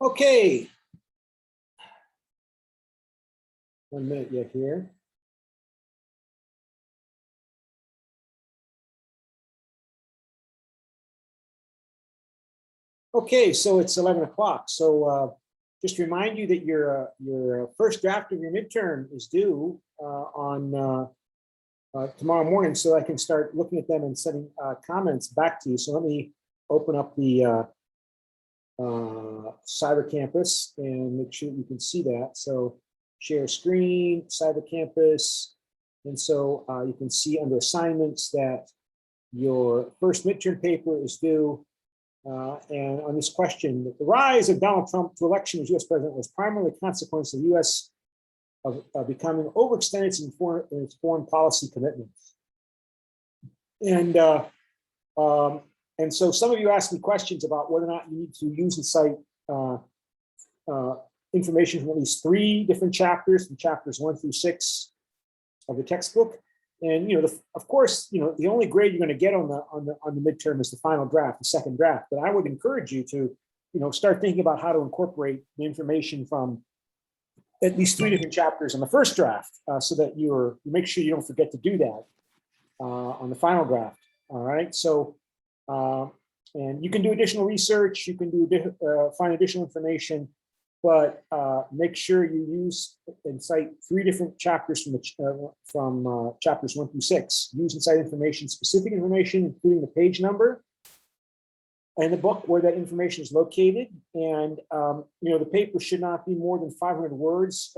Okay. 1 minute yet here. Okay, so it's 11 o'clock. So just remind you that your first draft of your midterm is due on tomorrow morning, so I can start looking at them and sending comments back to you. So let me open up the Cyber Campus and make sure you can see that. So share screen, Cyber Campus, and so you can see under assignments that your first midterm paper is due. And on this question, the rise of Donald Trump to election as U.S. president was primarily a consequence of the U.S. of becoming overextended in its foreign policy commitments. And so some of you asked me questions about whether or not you need to use and cite information from at least 3 different chapters, from chapters 1 through 6 of the textbook. And of course, the only grade you're going to get on the midterm is the final draft, the second draft. But I would encourage you to, start thinking about how to incorporate the information from at least 3 different chapters on the first draft, so that you make sure you don't forget to do that on the final draft. All right. So, and you can do additional research. You can do find additional information but make sure you use and cite 3 different chapters from chapters 1 through 6. Use and cite information, specific information, including the page number and the book where that information is located. And the paper should not be more than 500 words,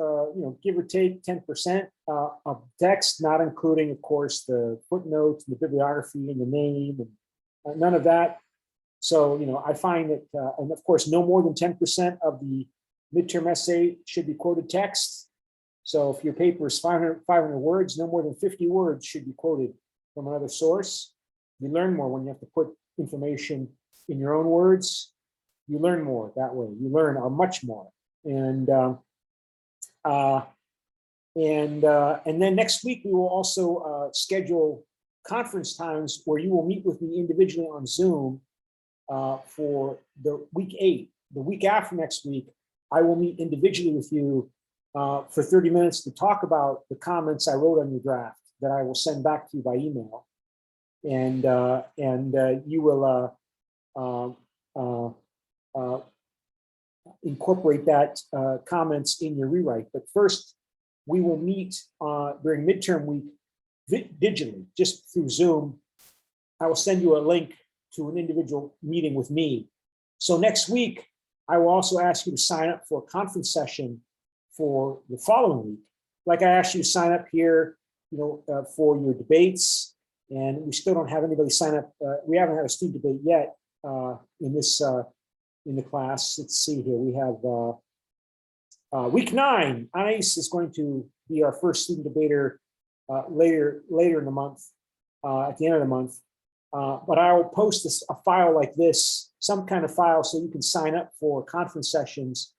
give or take 10% of text, not including, of course, the footnotes, and the bibliography, and the name, and none of that. So, I find that, and of course, no more than 10% of the midterm essay should be quoted text. So if your paper is 500 words, no more than 50 words should be quoted from another source. You learn more when you have to put information in your own words. You learn more that way. You learn much more. And then next week we will also schedule conference times where you will meet with me individually on Zoom for the week 8. The week after next week, I will meet individually with you for 30 minutes to talk about the comments I wrote on your draft that I will send back to you by email. And you will incorporate that comments in your rewrite. But first, we will meet during midterm week digitally, just through Zoom. I will send you a link to an individual meeting with me. So next week, I will also ask you to sign up for a conference session for the following week. Like I asked you to sign up here, for your debates, and we still don't have anybody sign up. We haven't had a student debate yet in the class. Let's see here. We have week 9. ICE is going to be our first student debater later in the month, at the end of the month. But I will post a file like this, some kind of file, so you can sign up for conference sessions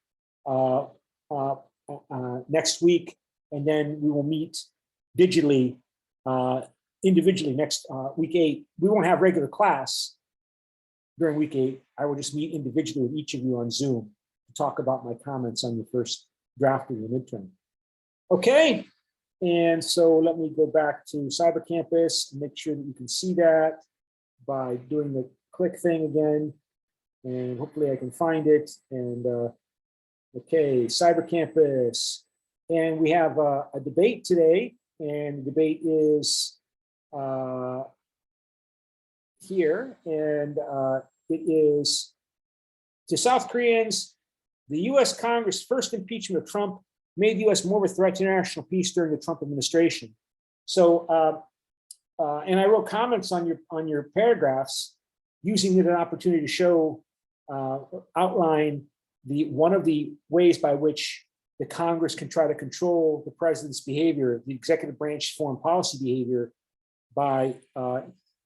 next week, and then we will meet digitally, individually next week 8. We won't have regular class during week 8. I will just meet individually with each of you on Zoom to talk about my comments on your first draft of your midterm. Okay, and so let me go back to Cyber Campus and make sure that you can see that by doing the click thing again, and hopefully I can find it. And okay, Cyber Campus, and we have a debate today, and the debate is here, and it is to South Koreans: the U.S. Congress' first impeachment of Trump made the U.S. more of a threat to international peace during the Trump administration. So. And I wrote comments on your paragraphs, using it an opportunity to show, outline one of the ways by which the Congress can try to control the president's behavior, the executive branch foreign policy behavior, by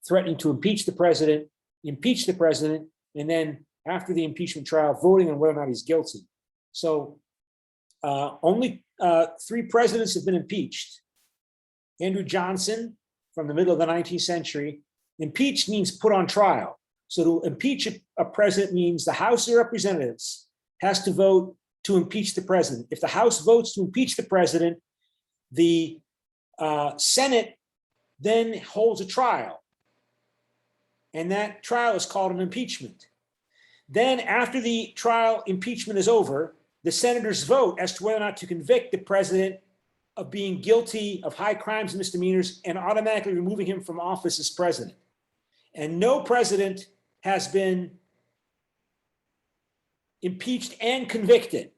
threatening to impeach the president, and then after the impeachment trial, voting on whether or not he's guilty. So only 3 presidents have been impeached. Andrew Johnson, from the middle of the 19th century. Impeached means put on trial. So to impeach a president means the House of Representatives has to vote to impeach the president. If the House votes to impeach the president, the Senate then holds a trial. And that trial is called an impeachment. Then after the trial impeachment is over, the senators vote as to whether or not to convict the president of being guilty of high crimes and misdemeanors and automatically removing him from office as president. And no president has been impeached and convicted.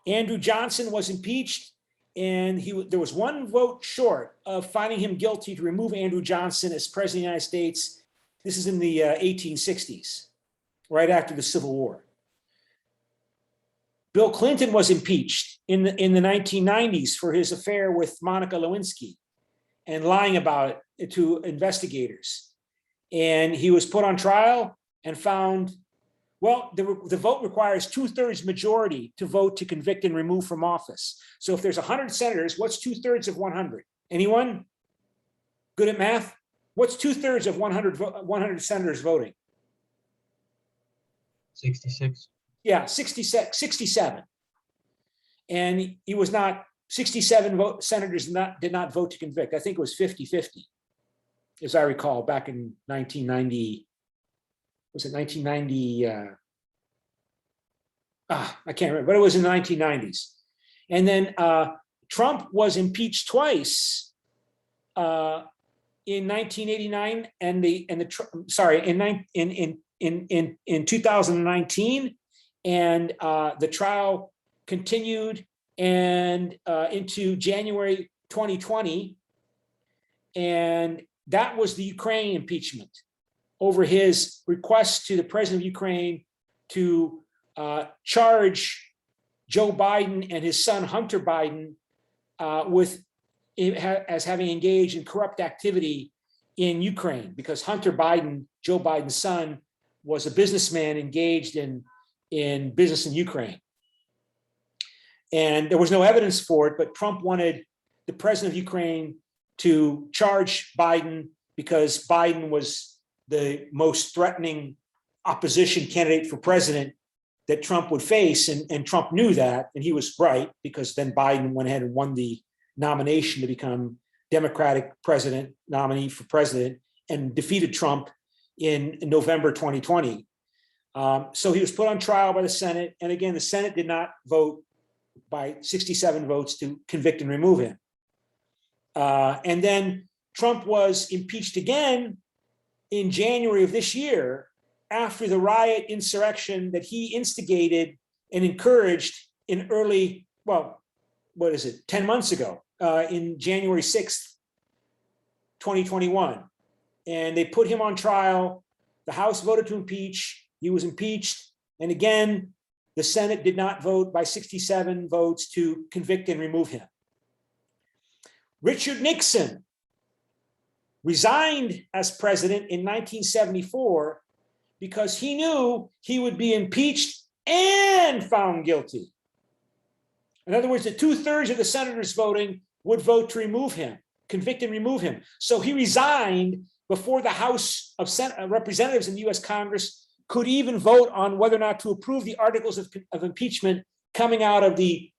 Andrew Johnson was impeached, and there was 1 vote short of finding him guilty to remove Andrew Johnson as president of the United States. This is in the 1860s, right after the Civil War. Bill Clinton was impeached in the 1990s for his affair with Monica Lewinsky and lying about it to investigators. And he was put on trial and found, well, the vote requires 2/3 majority to vote to convict and remove from office. So if there's 100 senators, what's 2/3 of 100? Anyone good at math? What's 2/3 of 100 senators voting? 66. Yeah, 67. And he was not, 67 senators did not vote to convict. I think it was 50-50, as I recall, back in 1990. Was it 1990? I can't remember, but it was in the 1990s. And then Trump was impeached twice in 1989 and in 2019, and the trial continued and into January 2020, and that was the Ukraine impeachment over his request to the president of Ukraine to charge Joe Biden and his son Hunter Biden as having engaged in corrupt activity in Ukraine, because Hunter Biden, Joe Biden's son, was a businessman engaged in business in Ukraine. And there was no evidence for it, but Trump wanted the president of Ukraine to charge Biden because Biden was the most threatening opposition candidate for president that Trump would face. And Trump knew that, and he was right, because then Biden went ahead and won the nomination to become Democratic president nominee for president and defeated Trump in November 2020. So he was put on trial by the Senate. And again, the Senate did not vote by 67 votes to convict and remove him. And then Trump was impeached again in January of this year after the riot insurrection that he instigated and encouraged in early, 10 months ago, in January 6th, 2021. And they put him on trial. The House voted to impeach. He was impeached. And again, the Senate did not vote by 67 votes to convict and remove him. Richard Nixon resigned as president in 1974 because he knew he would be impeached and found guilty. In other words, the 2/3 of the senators voting would vote to remove him, convict and remove him. So he resigned before the House of Representatives in the US Congress could even vote on whether or not to approve the articles of impeachment coming out of the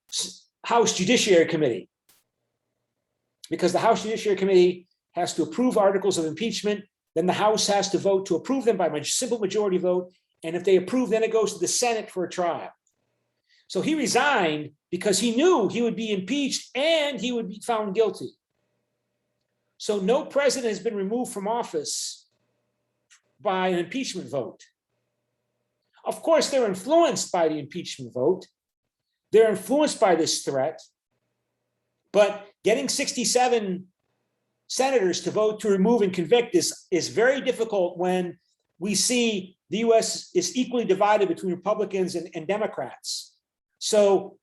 House Judiciary Committee. Because the House Judiciary Committee has to approve articles of impeachment, then the House has to vote to approve them by a simple majority vote. And if they approve, then it goes to the Senate for a trial. So he resigned because he knew he would be impeached and he would be found guilty. So no president has been removed from office by an impeachment vote. Of course, they're influenced by the impeachment vote. They're influenced by this threat. But getting 67 senators to vote to remove and convict is very difficult when we see the US is equally divided between Republicans and Democrats. So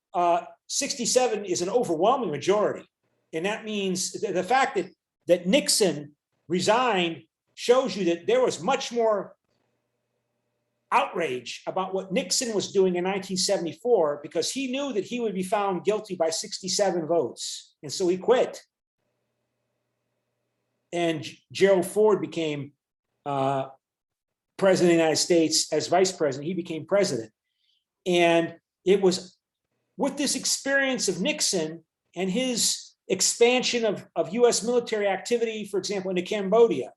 67 is an overwhelming majority. And that means the fact that Nixon resigned shows you that there was much more outrage about what Nixon was doing in 1974 because he knew that he would be found guilty by 67 votes. And so he quit. And Gerald Ford became president of the United States as vice president. He became president. And it was with this experience of Nixon and his expansion of US military activity, for example, into Cambodia,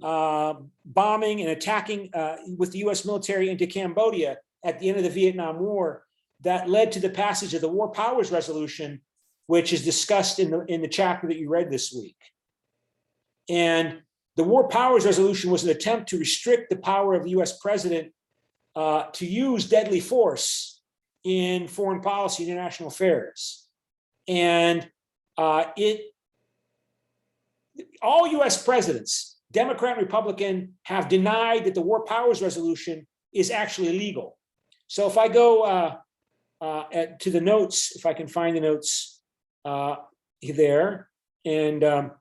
bombing and attacking with the US military into Cambodia at the end of the Vietnam War, that led to the passage of the War Powers Resolution, which is discussed in the chapter that you read this week. And the War Powers Resolution was an attempt to restrict the power of the US president to use deadly force in foreign policy and international affairs. And all US presidents, Democrat and Republican, have denied that the War Powers Resolution is actually legal. So if I go to the notes, if I can find the notes there, and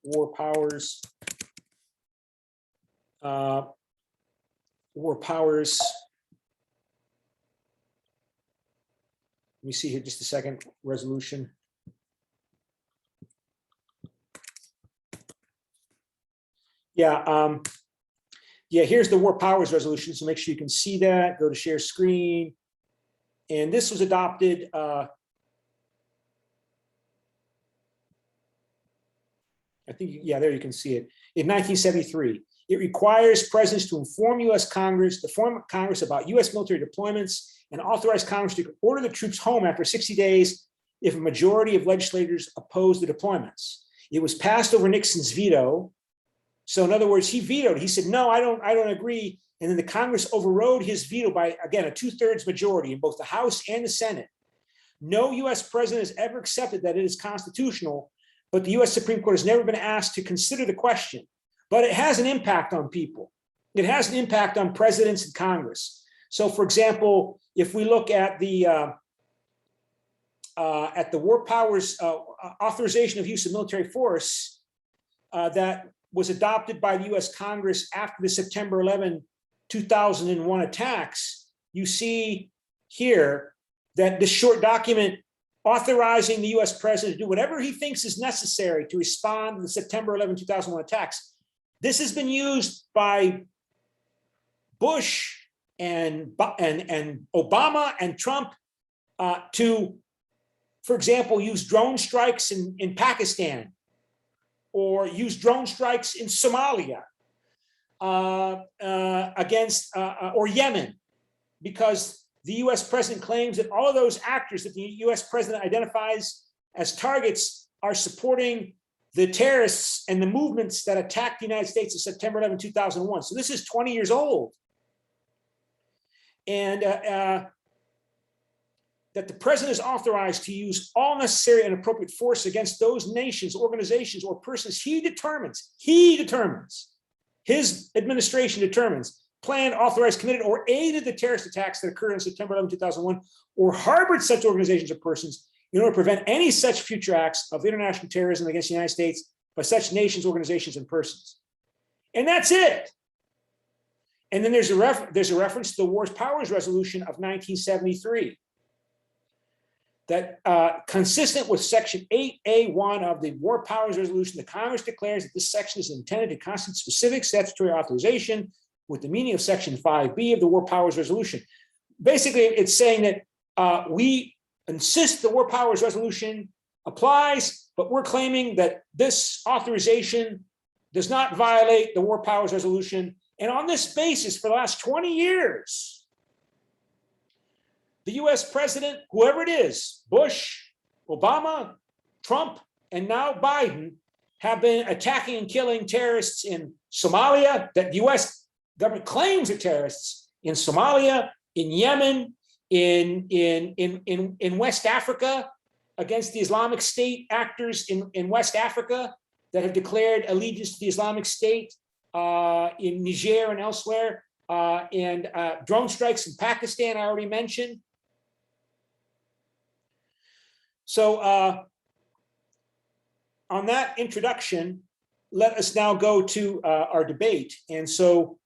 War Powers, let me see here just a second, resolution. Yeah, here's the War Powers Resolution, so make sure you can see that. Go to share screen. And this was adopted I think, yeah, there you can see it. In 1973, it requires presidents to inform U.S. Congress, to inform Congress about U.S. military deployments and authorize Congress to order the troops home after 60 days if a majority of legislators oppose the deployments. It was passed over Nixon's veto. So in other words, he vetoed. He said, no, I don't agree. And then the Congress overrode his veto by, again, a 2/3 majority in both the House and the Senate. No U.S. president has ever accepted that it is constitutional, but the U.S. Supreme Court has never been asked to consider the question. But it has an impact on people. It has an impact on presidents and Congress. So, for example, if we look at the war powers authorization of use of military force that was adopted by the U.S. Congress after the September 11, 2001 attacks, you see here that this short document authorizing the U.S. president to do whatever he thinks is necessary to respond to the September 11, 2001 attacks. This has been used by Bush and Obama and Trump to, for example, use drone strikes in Pakistan, or use drone strikes in Somalia against or Yemen, because the U.S. president claims that all of those actors that the U.S. president identifies as targets are supporting the terrorists and the movements that attacked the United States in September 11, 2001. So this is 20 years old. And that the president is authorized to use all necessary and appropriate force against those nations, organizations, or persons he determines, his administration determines, planned, authorized, committed, or aided the terrorist attacks that occurred on September 11, 2001, or harbored such organizations or persons in order to prevent any such future acts of international terrorism against the United States by such nations, organizations, and persons. And that's it. And then there's a reference to the War Powers Resolution of 1973 that consistent with Section 8A1 of the War Powers Resolution, the Congress declares that this section is intended to constitute specific statutory authorization with the meaning of Section 5B of the War Powers Resolution. Basically, it's saying that we insist the War Powers Resolution applies, but we're claiming that this authorization does not violate the War Powers Resolution. And on this basis, for the last 20 years, the US president, whoever it is, Bush, Obama, Trump, and now Biden, have been attacking and killing terrorists in Somalia, that the US government claims are terrorists, in Somalia, in Yemen, in West Africa, against the Islamic State actors in West Africa that have declared allegiance to the Islamic State, in Niger and elsewhere, and drone strikes in Pakistan, I already mentioned. So on that introduction, let us now go to our debate. And so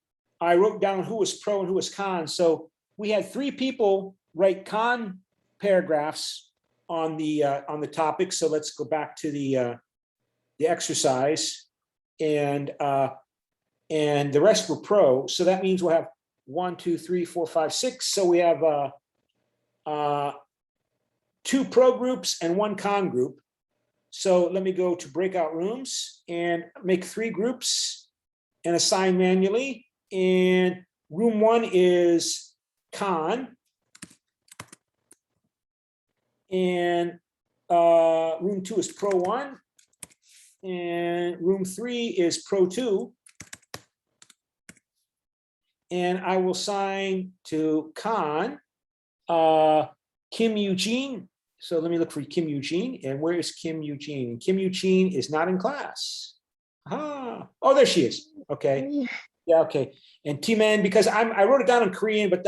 I wrote down who was pro and who was con. So we had 3 people write con paragraphs on the topic. So let's go back to the exercise, and the rest were pro. So that means we'll have 1, 2, 3, 4, 5, 6. So we have 2 pro groups and 1 con group. So let me go to breakout rooms and make 3 groups and assign manually. And room 1 is con, and room 2 is pro 1, and room 3 is pro 2. And I will assign to con Kim Eugene. So let me look for Kim Eugene. And where is Kim Eugene? Kim Eugene is not in class. Oh, there she is. Okay. Yeah. Okay. And T-Man, because I wrote it down in Korean, but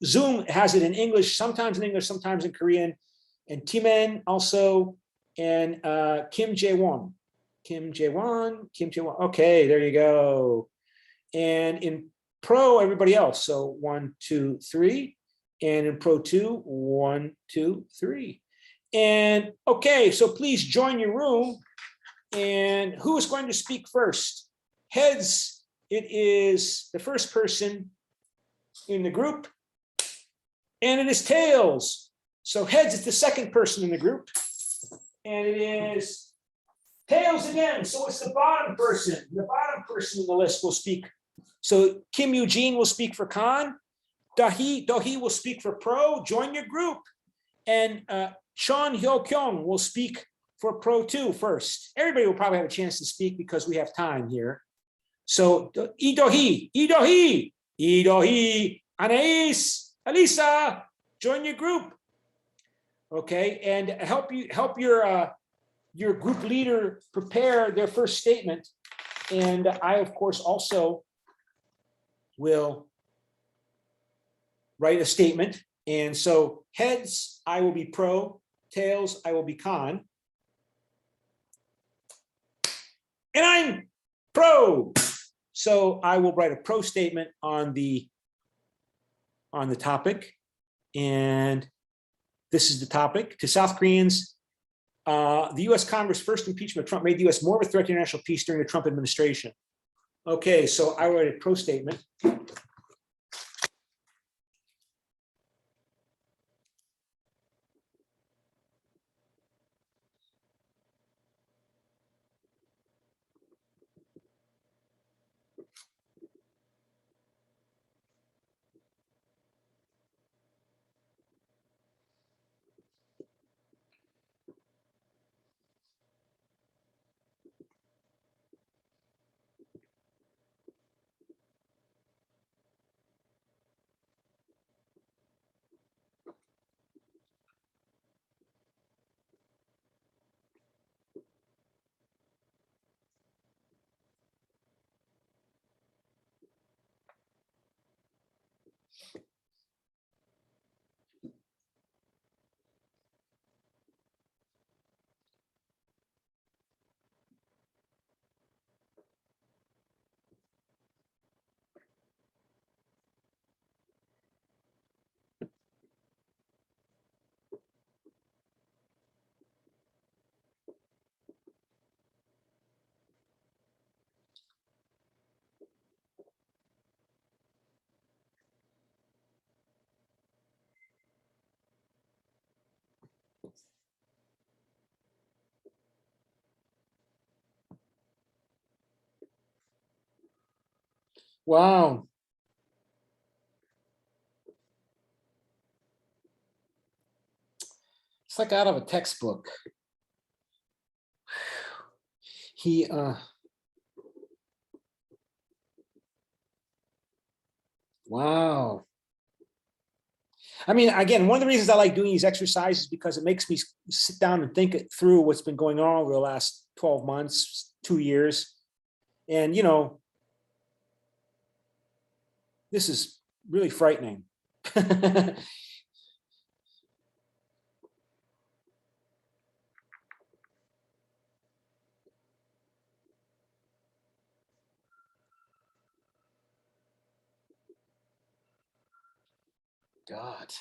Zoom has it in English, sometimes in English, sometimes in Korean. And T-Man also, and Kim Jae-won. Kim Jae-won. Okay, there you go. And in pro, everybody else. So 1, 2, 3. And in pro 2, 1, 2, 3. And okay, so please join your room. And who is going to speak first? Heads, it is the first person in the group. And it is tails. So heads is the second person in the group. And it is Tails again. So it's the bottom person. The bottom person in the list will speak. So Kim Eugene will speak for Khan. Dohee will speak for Pro. Join your group. And Sean Hyo Kyung will speak for Pro 2 first. Everybody will probably have a chance to speak because we have time here. So Idohi, Anais, Alisa, join your group. Okay, and help your group leader prepare their first statement. And I, of course, also will write a statement. And so heads, I will be Pro. Tails, I will be Con. And I'm Pro. So I will write a Pro statement on the topic. And this is the topic. To South Koreans, the US Congress' first impeachment of Trump made the US more of a threat to international peace during the Trump administration. Okay, so I write a Pro statement. Wow. It's like out of a textbook. Wow. I mean, again, one of the reasons I like doing these exercises is because it makes me sit down and think it through what's been going on over the last 12 months, 2 years. And, you know, this is really frightening. God.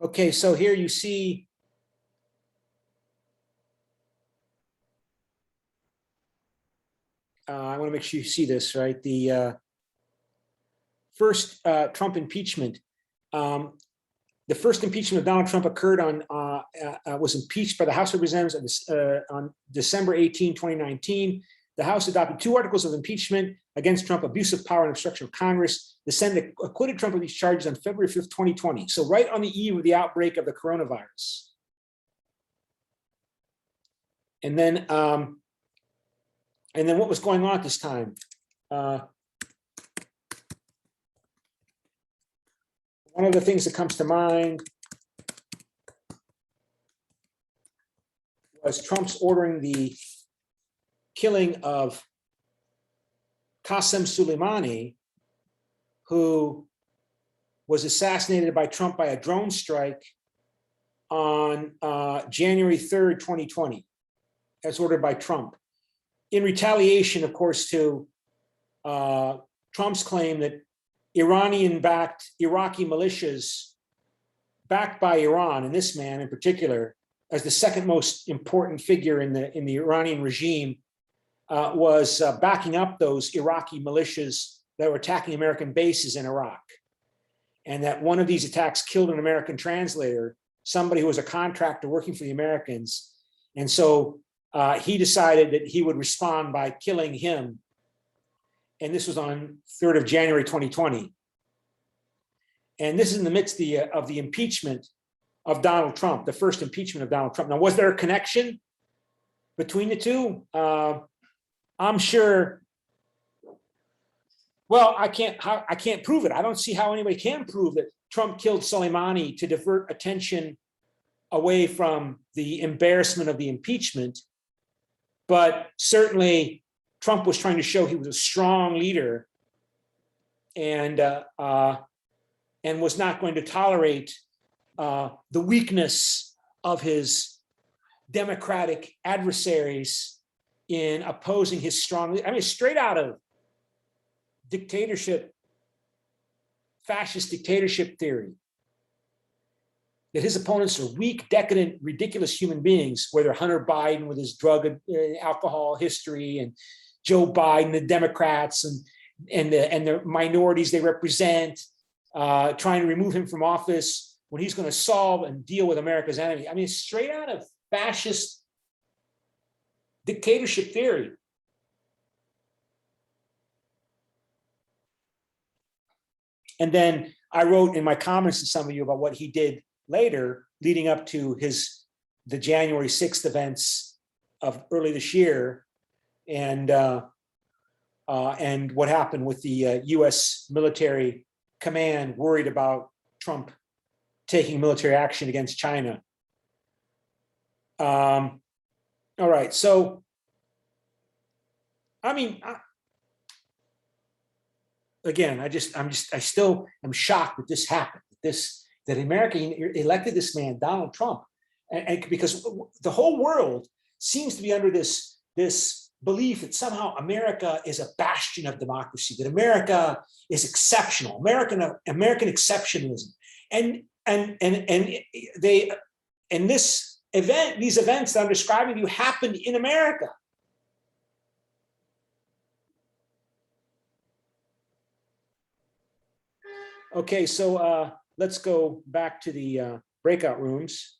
Okay, so here you see I want to make sure you see this, right? The first Trump impeachment. The first impeachment of Donald Trump occurred was impeached by the House of Representatives on December 18, 2019. The House adopted 2 articles of impeachment against Trump: abuse of power and obstruction of Congress. The Senate acquitted Trump of these charges on February 5th, 2020. So right on the eve of the outbreak of the coronavirus. And then what was going on at this time? One of the things that comes to mind was Trump's ordering the killing of Qasem Soleimani, who was assassinated by Trump by a drone strike on January 3rd, 2020, as ordered by Trump, in retaliation, of course, to Trump's claim that Iranian-backed Iraqi militias, backed by Iran, and this man in particular, as the second most important figure in the Iranian regime, was backing up those Iraqi militias that were attacking American bases in Iraq. And that one of these attacks killed an American translator, somebody who was a contractor working for the Americans. And so he decided that he would respond by killing him. And this was on 3rd of January, 2020. And this is in the midst of the impeachment of Donald Trump, the first impeachment of Donald Trump. Now, was there a connection between the two? I'm sure. Well, I can't prove it. I don't see how anybody can prove that Trump killed Soleimani to divert attention away from the embarrassment of the impeachment. But certainly Trump was trying to show he was a strong leader and was not going to tolerate the weakness of his Democratic adversaries in opposing his strong, I mean, straight out of dictatorship, fascist dictatorship theory, that his opponents are weak, decadent, ridiculous human beings, whether Hunter Biden with his drug and alcohol history, and Joe Biden, the Democrats, and the minorities they represent, trying to remove him from office when he's going to solve and deal with America's enemy. I mean, straight out of fascist dictatorship theory. And then I wrote in my comments to some of you about what he did later, leading up to the January 6th events of early this year, and what happened with the U.S. military command worried about Trump taking military action against China. All right, so I mean, again, I still am shocked that this happened. That America elected this man, Donald Trump, and because the whole world seems to be under this belief that somehow America is a bastion of democracy, that America is exceptional, American exceptionalism, and these events that I'm describing to you happened in America. Okay, so let's go back to the breakout rooms.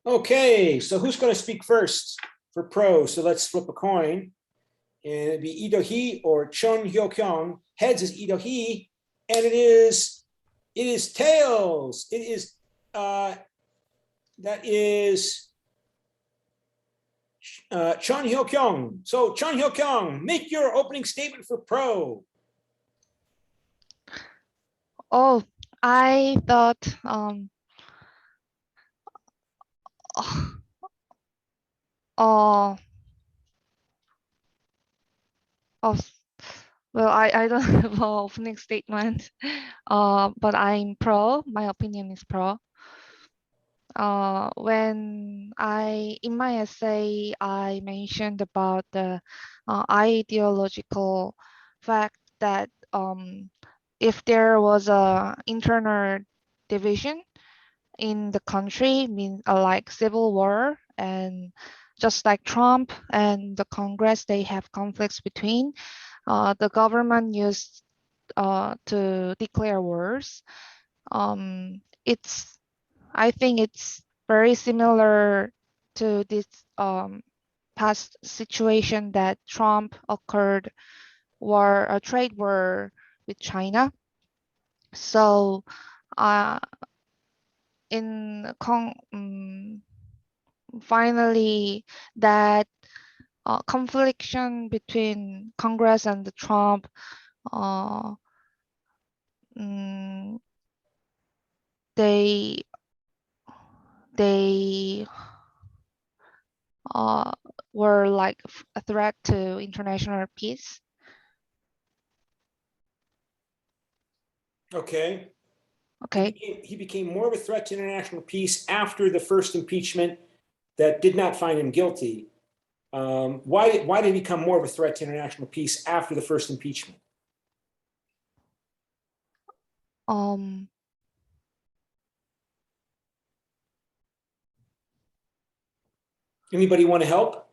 Okay, so who's going to speak first for pro? So let's flip a coin. And it'd be Ito He or Chun Hyo Kyung. Heads is Ito He, and it is tails. It is that is Chun Hyo Kyung. So Chun Hyo Kyung, make your opening statement for pro. Oh, I thought oh, well, I don't have an opening statement, but I'm pro. My opinion is pro. When in my essay, I mentioned about the ideological fact that if there was a internal division in the country, mean like civil war, and just like Trump and the Congress, they have conflicts between. The government used to declare wars. It's I think it's very similar to this past situation that Trump occurred a trade war with China. So finally that confliction between Congress and the Trump uh, mm, they uh, were like a threat to international peace. Okay. Okay. He became more of a threat to international peace after the first impeachment that did not find him guilty. Why did he become more of a threat to international peace after the first impeachment? Anybody want to help?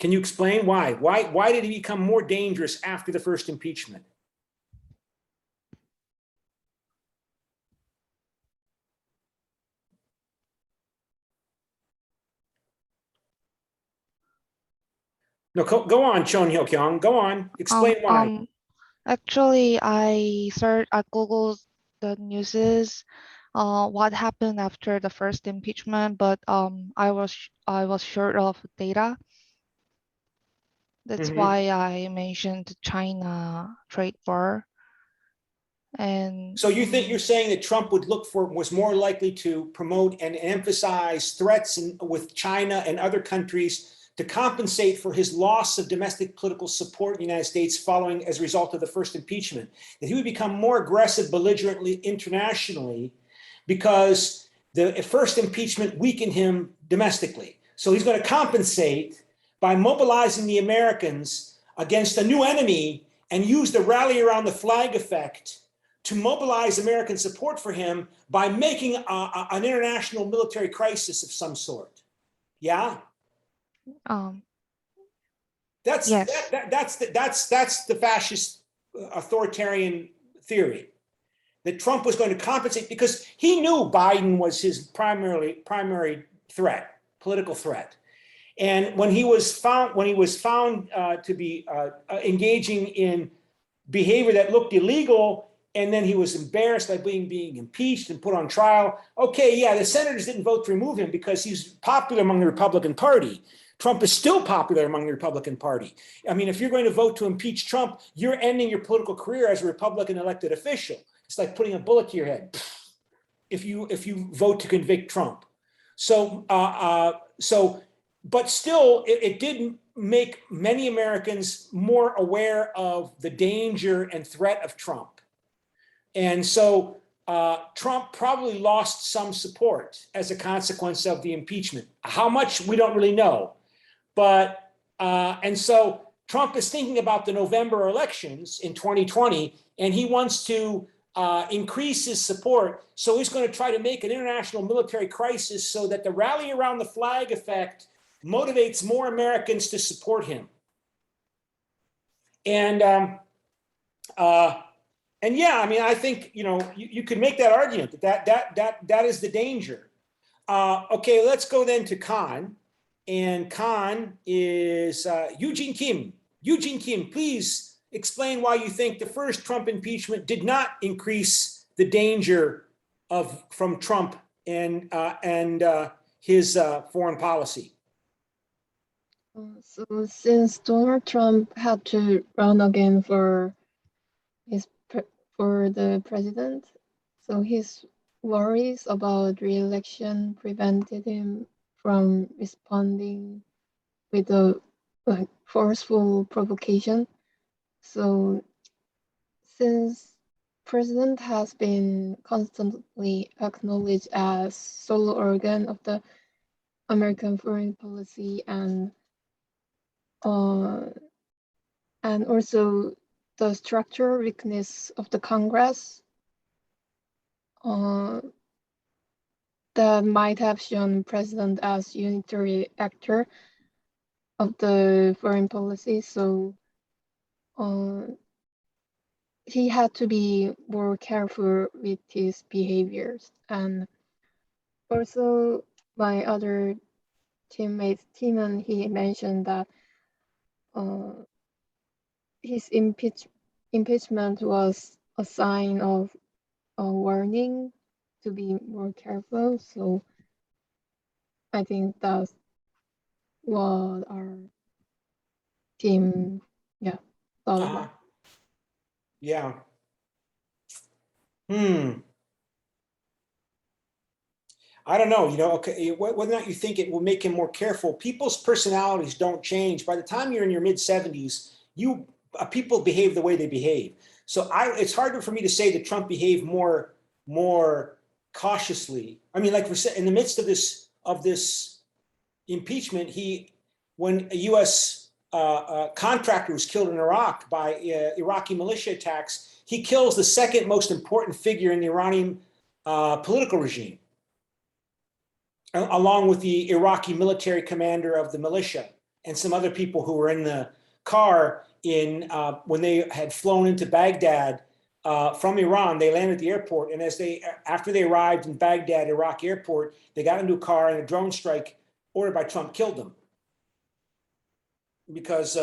Can you explain why? Why did he become more dangerous after the first impeachment? No, go on, Chon Hyo Kyung. Go on. Explain why. Actually, I Googled the newses, what happened after the first impeachment, but I was short of data. That's why I mentioned China trade war. And so you think you're saying that Trump was more likely to promote and emphasize threats with China and other countries to compensate for his loss of domestic political support in the United States following as a result of the first impeachment, that he would become more aggressive belligerently internationally because the first impeachment weakened him domestically. So he's going to compensate by mobilizing the Americans against a new enemy and use the rally around the flag effect to mobilize American support for him by making an international military crisis of some sort. Yeah? That's yes. that's the fascist authoritarian theory, that Trump was going to compensate because he knew Biden was his primary threat, political threat. And when he was found to be engaging in behavior that looked illegal, and then he was embarrassed by being impeached and put on trial. Okay, yeah, the senators didn't vote to remove him because he's popular among the Republican Party. Trump is still popular among the Republican Party. I mean, if you're going to vote to impeach Trump, you're ending your political career as a Republican elected official. It's like putting a bullet to your head if you vote to convict Trump. So, but still, it didn't make many Americans more aware of the danger and threat of Trump. And so Trump probably lost some support as a consequence of the impeachment. How much, we don't really know. But, and so Trump is thinking about the November elections in 2020, and he wants to increase his support. So he's going to try to make an international military crisis so that the rally around the flag effect motivates more Americans to support him. And yeah, I mean, I think, you could make that argument that is the danger. Okay, let's go then to Khan. And Khan is Eugene Kim. Eugene Kim, please explain why you think the first Trump impeachment did not increase the danger from Trump and his foreign policy. So since Donald Trump had to run again for the president, so his worries about re-election prevented him from responding with a forceful provocation. So since president has been constantly acknowledged as sole organ of the American foreign policy, and also the structural weakness of the Congress that might have shown president as unitary actor of the foreign policy. So he had to be more careful with his behaviors. And also my other teammate, Timon, he mentioned that his impeachment was a sign of a warning to be more careful. So I think that's what our team, thought about. Yeah. I don't know, okay, whether or not you think it will make him more careful. People's personalities don't change. By the time you're in your mid-70s, people behave the way they behave. So it's harder for me to say that Trump behaved more cautiously. I mean, like we said, in the midst of this impeachment, when a U.S. Contractor was killed in Iraq by Iraqi militia attacks, he kills the second most important figure in the Iranian political regime, along with the Iraqi military commander of the militia and some other people who were in the car when they had flown into Baghdad from Iran. They landed at the airport, and after they arrived in Baghdad, Iraq airport, they got into a car, and a drone strike ordered by Trump killed them. Because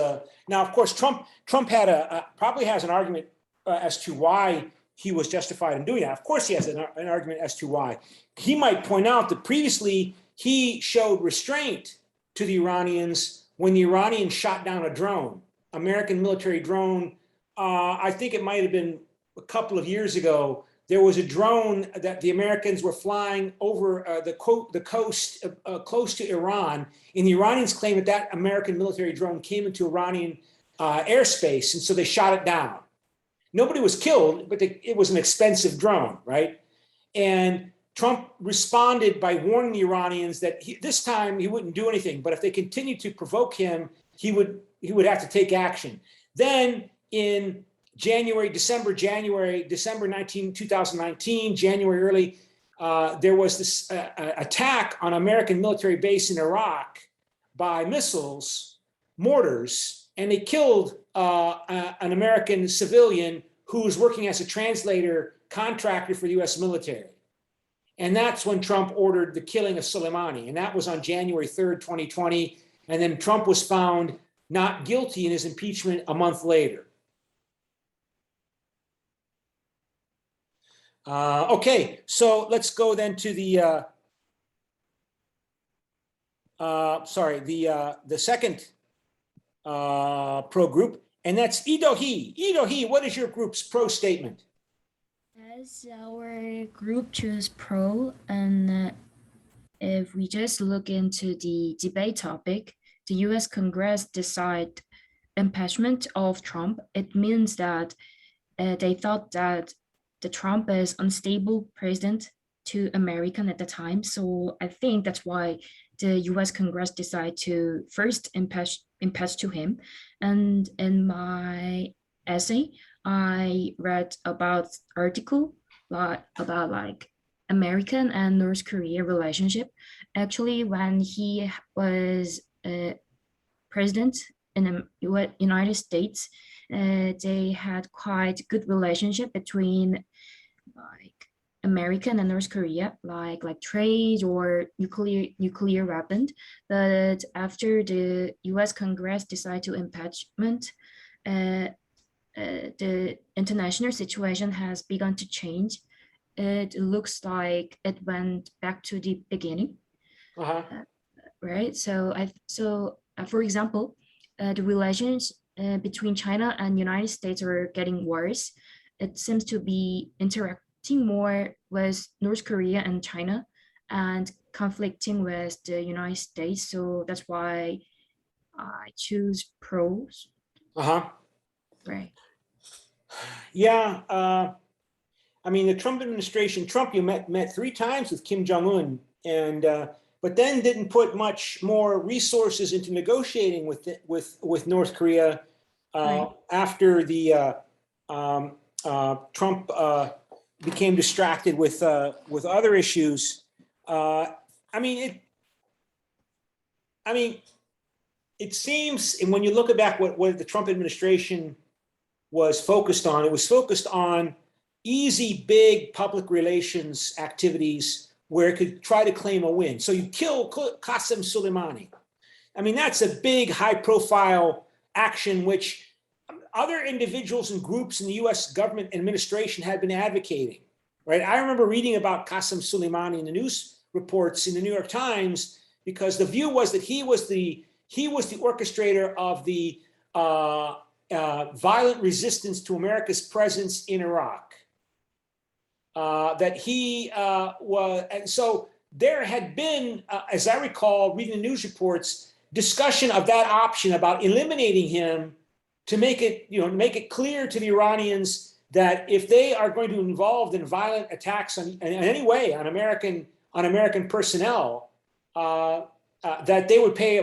now, of course, Trump probably has an argument as to why he was justified in doing that. Of course, he has an argument as to why. He might point out that previously he showed restraint to the Iranians when the Iranians shot down a drone, American military drone. I think it might have been a couple of years ago. There was a drone that the Americans were flying over the coast close to Iran, and the Iranians claimed that American military drone came into Iranian airspace, and so they shot it down. Nobody was killed, but it was an expensive drone, right? And Trump responded by warning the Iranians that this time he wouldn't do anything, but if they continued to provoke him, he would have to take action. Then in December 2019, January early, there was this attack on an American military base in Iraq by mortars, and they killed an American civilian who was working as a contractor for the US military. And that's when Trump ordered the killing of Soleimani. And that was on January 3rd, 2020. And then Trump was found not guilty in his impeachment a month later. Okay, so let's go then to the second pro group, and that's Ido-hee. Ido-hee, what is your group's pro statement? As our group choose pro, and if we just look into the debate topic, the US Congress decide impeachment of Trump, it means that they thought that the Trump is unstable president to American at the time. So I think that's why the US Congress decide to first impeach to him. And in my essay, I read about article about like American and North Korea relationship. Actually, when he was president in the United States, they had quite good relationship between like American and North Korea, like trade or nuclear weapon. But after the U.S. Congress decided to impeachment, the international situation has begun to change. It looks like it went back to the beginning, right? So for example, the relations between China and United States are getting worse. It seems to be interacting more with North Korea and China and conflicting with the United States. So that's why I choose pros. Right. Yeah. I mean, the Trump administration, you met 3 times with Kim Jong-un, and but then didn't put much more resources into negotiating with North Korea Right. after the Trump became distracted with other issues. It seems, and when you look back what the Trump administration was focused on, it was focused on easy, big public relations activities where it could try to claim a win. So you kill Qasem Soleimani. I mean, that's a big, high-profile action which other individuals and groups in the U.S. government administration had been advocating, right? I remember reading about Qasem Soleimani in the news reports in the New York Times because the view was that he was the orchestrator of the violent resistance to America's presence in Iraq. And so there had been, as I recall, reading the news reports, discussion of that option about eliminating him to make it clear to the Iranians that if they are going to be involved in violent attacks in any way on American personnel, that they would pay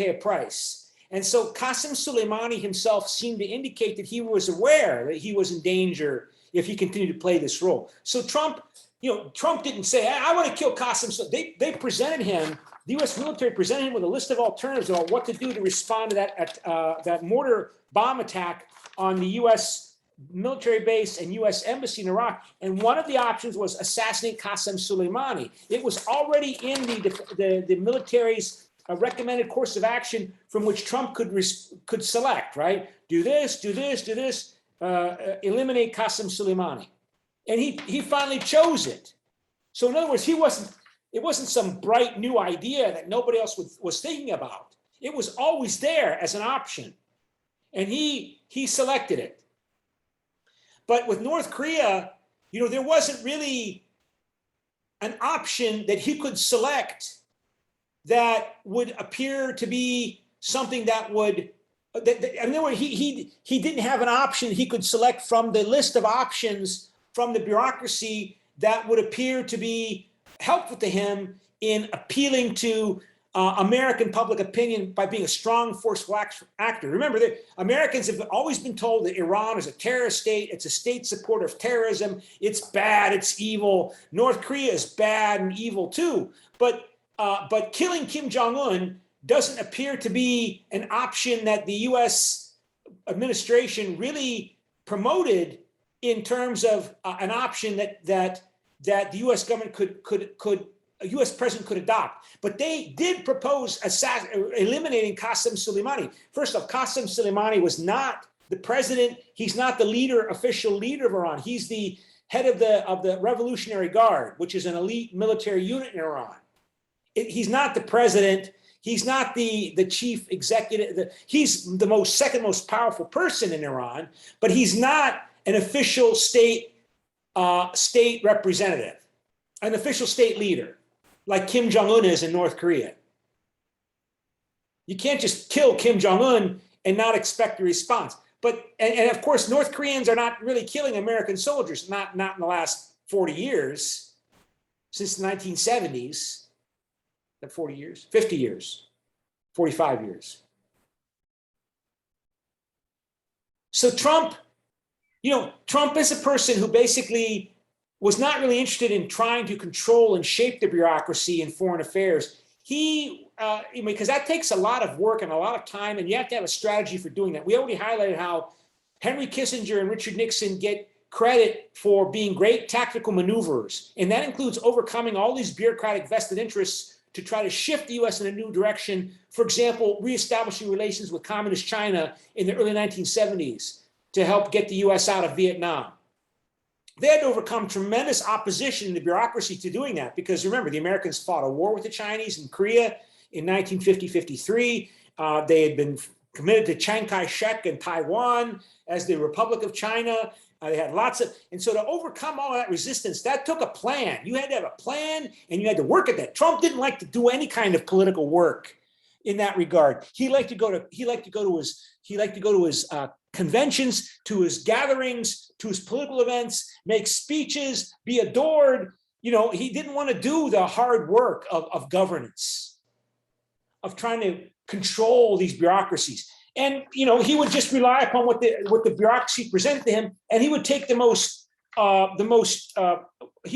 a price. And so Qasem Soleimani himself seemed to indicate that he was aware that he was in danger if he continued to play this role. So Trump didn't say, I want to kill Qasem. They presented him, the U.S. military presented him with a list of alternatives about what to do to respond to that mortar bomb attack on the U.S. military base and U.S. embassy in Iraq. And one of the options was assassinate Qasem Soleimani. It was already in the military's recommended course of action from which Trump could select, right? Do this, do this, do this, eliminate Qasem Soleimani. And he finally chose it. So in other words, it wasn't some bright new idea that nobody else was thinking about. It was always there as an option. And he selected it. But with North Korea, there wasn't really an option that he could select that would appear to be something that would, he didn't have an option he could select from the list of options from the bureaucracy that would appear to be helpful to him in appealing to American public opinion by being a strong, forceful actor. Remember that Americans have always been told that Iran is a terrorist state. It's a state supporter of terrorism. It's bad. It's evil. North Korea is bad and evil too. But killing Kim Jong-un doesn't appear to be an option that the U.S. administration really promoted in terms of an option that the U.S. government a U.S. president could adopt. But they did propose eliminating Qasem Soleimani. First off, Qasem Soleimani was not the president. He's not the official leader of Iran. He's the head of the Revolutionary Guard, which is an elite military unit in Iran. He's not the president. He's not the chief executive. He's the second most powerful person in Iran, but he's not an official state representative, an official state leader, like Kim Jong-un is in North Korea. You can't just kill Kim Jong-un and not expect a response. And of course, North Koreans are not really killing American soldiers, not in the last 40 years, since the 1970s. 40 years, 50 years, 45 years. So Trump is a person who basically was not really interested in trying to control and shape the bureaucracy in foreign affairs. Because that takes a lot of work and a lot of time, and you have to have a strategy for doing that. We already highlighted how Henry Kissinger and Richard Nixon get credit for being great tactical maneuverers, and that includes overcoming all these bureaucratic vested interests to try to shift the U.S. in a new direction. For example, reestablishing relations with communist China in the early 1970s to help get the U.S. out of Vietnam. They had to overcome tremendous opposition in the bureaucracy to doing that because remember, the Americans fought a war with the Chinese in Korea in 1950-53. They had been committed to Chiang Kai-shek in Taiwan as the Republic of China. They had and so to overcome all that resistance, that took a plan. You had to have a plan and you had to work at that. Trump didn't like to do any kind of political work in that regard. He liked to go to his conventions, to his gatherings, to his political events, make speeches, be adored. He didn't want to do the hard work of governance, of trying to control these bureaucracies. And he would just rely upon what the bureaucracy presented to him, and he would take he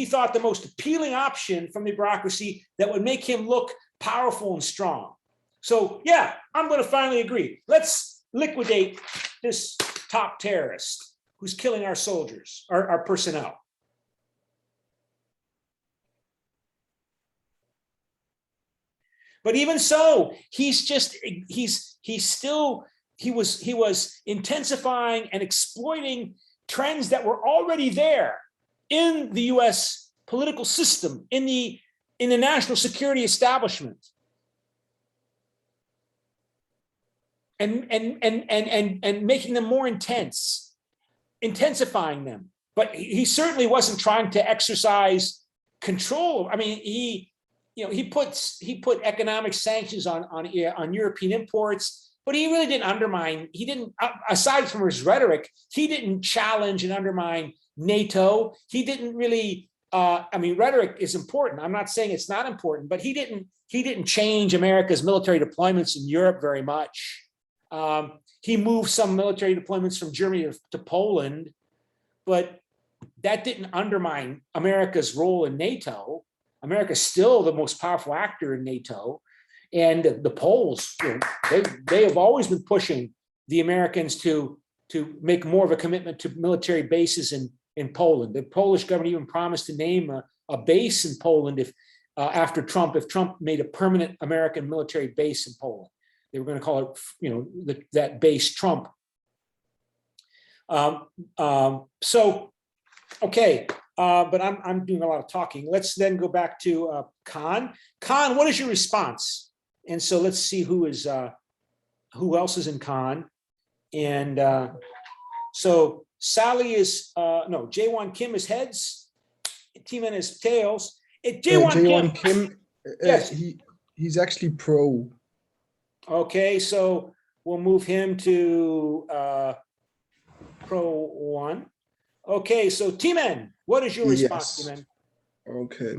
thought the most appealing option from the bureaucracy that would make him look powerful and strong. So yeah, I'm going to finally agree. Let's liquidate this top terrorist who's killing our soldiers, our personnel. But even so, he was intensifying and exploiting trends that were already there in the US political system, in the national security establishment. And making them more intense, intensifying them. But he certainly wasn't trying to exercise control. I mean, he put economic sanctions on European imports, but he really didn't undermine. He didn't, aside from his rhetoric, he didn't challenge and undermine NATO. He didn't really. I mean, rhetoric is important. I'm not saying it's not important, but he didn't change America's military deployments in Europe very much. He moved some military deployments from Germany to Poland, but that didn't undermine America's role in NATO. America's still the most powerful actor in NATO, and the Poles, they have always been pushing the Americans to make more of a commitment to military bases in Poland. The Polish government even promised to name a base in Poland if after Trump, if Trump made a permanent American military base in Poland. They were going to call it, that base Trump. So, okay, but I'm doing a lot of talking. Let's then go back to Khan. Khan, what is your response? And so let's see who else is in Khan. And so Sally is no, Jaewon Kim is heads, T-Man is tails. Jaewon Kim, yes, he's actually pro. Okay, so we'll move him to pro 1. Okay, so T-Man, what is your response, Yes. T-Man? Okay,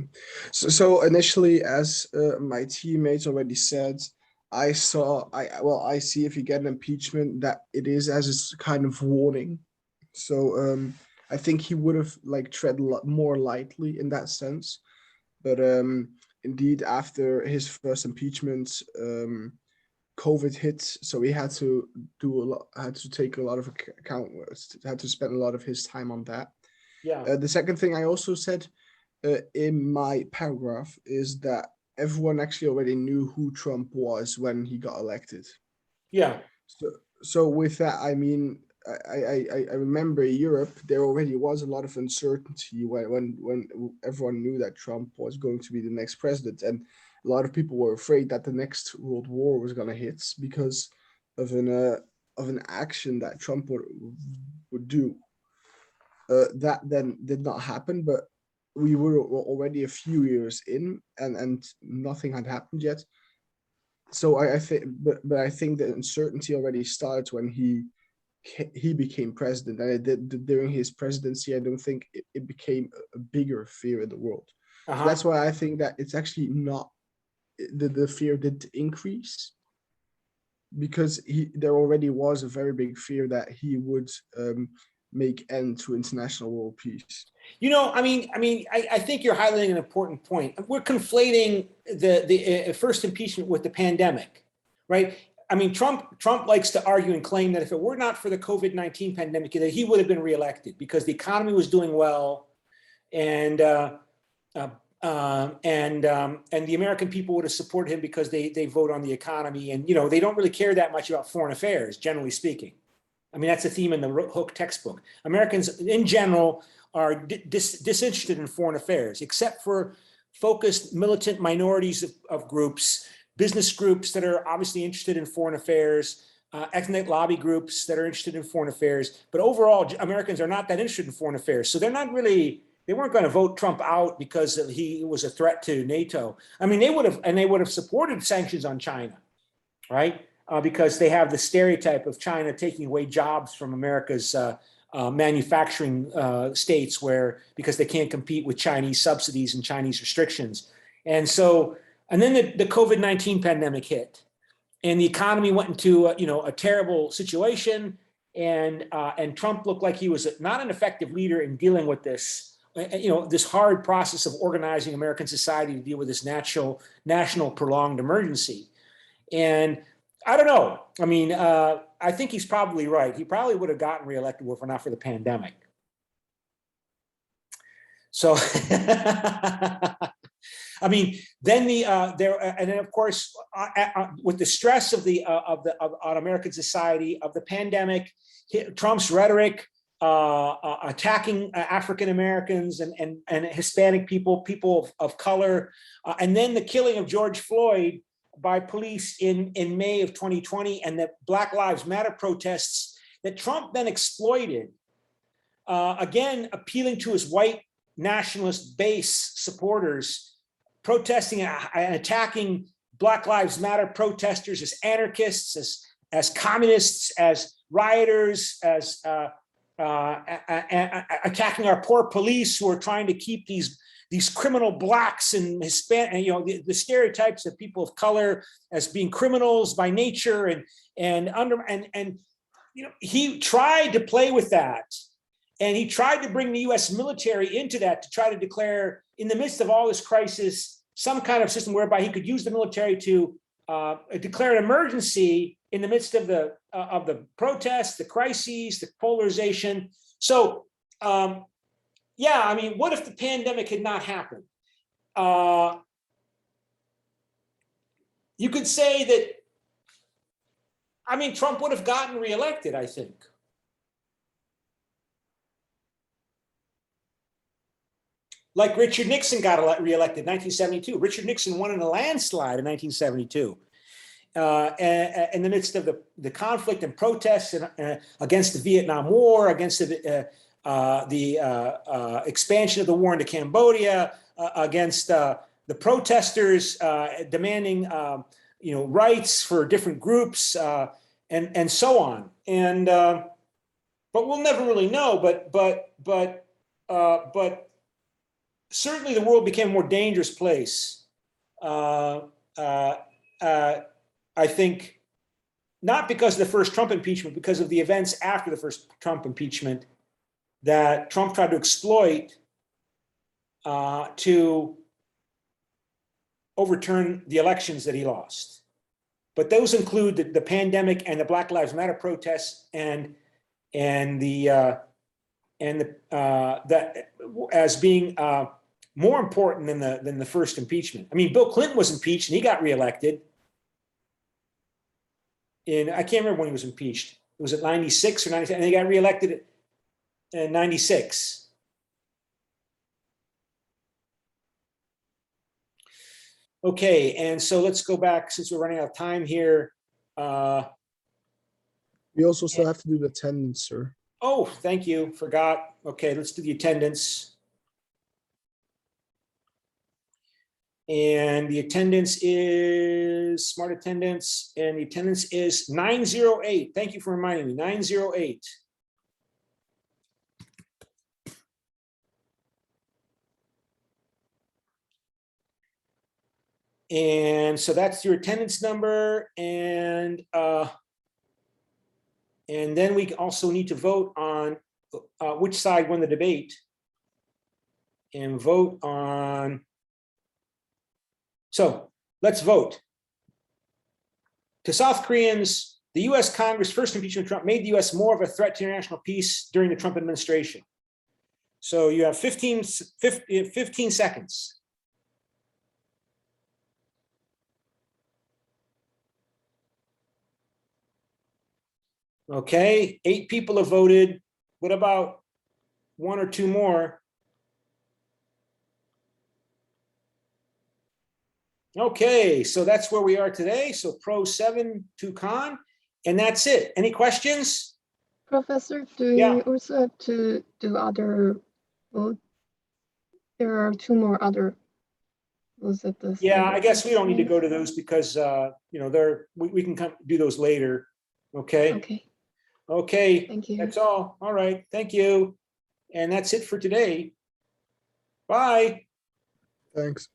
so initially, as my teammates already said, I see if you get an impeachment that it is as a kind of warning. So I think he would have tread a lot more lightly in that sense. But indeed, after his first impeachment, COVID hit, so he had to take a lot of account, had to spend a lot of his time on that. Yeah. The second thing I also said in my paragraph is that everyone actually already knew who Trump was when he got elected. Yeah. So with that, I mean, I remember Europe, there already was a lot of uncertainty when everyone knew that Trump was going to be the next president, and a lot of people were afraid that the next world war was going to hit because of an action that Trump would do. That then did not happen, but we were already a few years in, and nothing had happened yet. So I think, but I think the uncertainty already started when he became president, and it did during his presidency. I don't think it became a bigger fear in the world. So that's why I think that it's actually not the fear did increase, because there already was a very big fear that he would make end to international world peace. I think you're highlighting an important point. We're conflating the first impeachment with the pandemic, right? I mean, Trump likes to argue and claim that if it were not for the COVID-19 pandemic, that he would have been reelected because the economy was doing well, and the American people would have supported him because they vote on the economy, and they don't really care that much about foreign affairs, generally speaking. I mean, that's a theme in the Hook textbook. Americans in general are disinterested in foreign affairs, except for focused militant minorities of groups, business groups that are obviously interested in foreign affairs, ethnic lobby groups that are interested in foreign affairs. But overall, Americans are not that interested in foreign affairs. So they weren't going to vote Trump out because he was a threat to NATO. I mean, they would have supported sanctions on China, right? Because they have the stereotype of China taking away jobs from America's manufacturing states, because they can't compete with Chinese subsidies and Chinese restrictions. And then the COVID-19 pandemic hit. and the economy went into a terrible situation, and Trump looked like he was not an effective leader in dealing with this, this hard process of organizing American society to deal with this national prolonged emergency. And I don't know. I mean, I think he's probably right. He probably would have gotten reelected if not for the pandemic. So, I mean, then and then of course, with the stress of on American society of the pandemic, Trump's rhetoric attacking African Americans and Hispanic people of color, and then the killing of George Floyd by police in May of 2020, and the Black Lives Matter protests that Trump then exploited, again appealing to his white nationalist base supporters, protesting and attacking Black Lives Matter protesters as anarchists, as communists, as rioters, as attacking our poor police who are trying to keep these criminal blacks and Hispanic, the stereotypes of people of color as being criminals by nature, and he tried to play with that. And he tried to bring the US military into that to try to declare, in the midst of all this crisis, some kind of system whereby he could use the military to declare an emergency in the midst of the protests, the crises, the polarization. So, yeah, I mean, what if the pandemic had not happened? You could say that, I mean, Trump would have gotten reelected, I think. Like Richard Nixon got reelected in 1972. Richard Nixon won in a landslide in 1972. In the midst of the conflict and protests against the Vietnam War, against the expansion of the war into Cambodia, against the protesters demanding rights for different groups, and so on. And but we'll never really know. But certainly the world became a more dangerous place. I think not because of the first Trump impeachment, because of the events after the first Trump impeachment that Trump tried to exploit to overturn the elections that he lost. But those include the pandemic and the Black Lives Matter protests and that as being more important than the first impeachment. I mean, Bill Clinton was impeached and he got reelected. I can't remember when he was impeached. Was it 96 or 97? And he got reelected in 96. Okay, and so let's go back since we're running out of time here. We also still have to do the attendance, sir. Oh, thank you. Forgot. Okay, let's do the attendance. And the attendance is smart attendance, and the attendance is 908. Thank you for reminding me, 908. And so that's your attendance number, and then we also need to vote on which side won the debate, and vote on. So let's vote. To South Koreans, the US Congress first impeachment of Trump made the US more of a threat to international peace during the Trump administration. So you have 15 seconds. Okay, 8 people have voted. What about 1 or 2 more? Okay, so that's where we are today. So pro 7 to con, and that's it. Any questions? Professor, do you also have to do other votes? There are 2 more other votes at the Yeah, I guess we don't need to go to those because we can do those later. Okay. Okay. Okay. Thank you. That's all. All right. Thank you. And that's it for today. Bye. Thanks.